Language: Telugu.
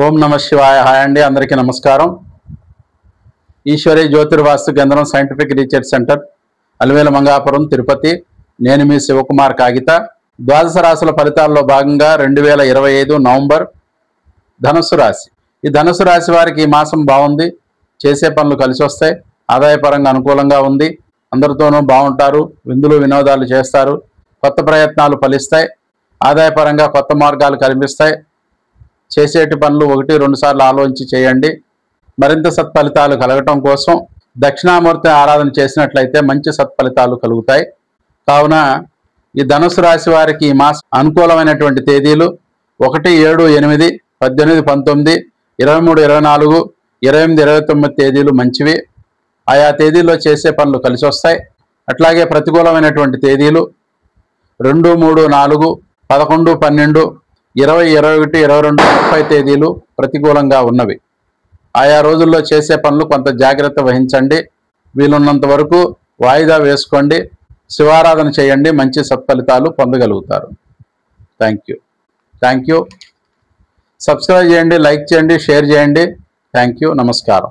ఓం నమ శివాయ. హాయ్ అండి, అందరికీ నమస్కారం. ఈశ్వరి జ్యోతిర్వాస్తు కేంద్రం scientific research centre, Alivela Mangapuram, Tirupati. నేను మీ శివకుమార్ కాగిత. ద్వాదశ రాశుల ఫలితాల్లో భాగంగా 2025 నవంబర్ ధనుస్సు రాశి. ఈ ధనుస్సు రాశి వారికి ఈ మాసం బాగుంది. చేసే పనులు కలిసి వస్తాయి. ఆదాయపరంగా అనుకూలంగా ఉంది. అందరితోనూ బాగుంటారు. విందులు వినోదాలు చేస్తారు. కొత్త ప్రయత్నాలు ఫలిస్తాయి. ఆదాయపరంగా కొత్త మార్గాలు కనిపిస్తాయి. చేసేటి పనులు 1-2 సార్లు ఆలోచించి చేయండి. మరింత సత్ఫలితాలు కలగటం కోసం దక్షిణామూర్తి ఆరాధన చేసినట్లయితే మంచి సత్ఫలితాలు కలుగుతాయి. కావున ఈ ధనుసు రాశి వారికి ఈ మాసం అనుకూలమైనటువంటి తేదీలు 1, 7, 8, 18, 19, 23, 24, 28, 29 తేదీలు మంచివి. ఆయా తేదీల్లో చేసే పనులు కలిసి వస్తాయి. అట్లాగే ప్రతికూలమైనటువంటి తేదీలు 2, 3, 4, 11, 12, 20, 21, 22, 30 తేదీలు ప్రతికూలంగా ఉన్నవి. ఆయా రోజుల్లో చేసే పనులు కొంత జాగ్రత్త వహించండి. వీలున్నంత వరకు వాయిదా వేసుకోండి. శివారాధన చేయండి. మంచి సత్ఫలితాలు పొందగలుగుతారు. Thank you. సబ్స్క్రైబ్ చేయండి, లైక్ చేయండి, షేర్ చేయండి. నమస్కారం.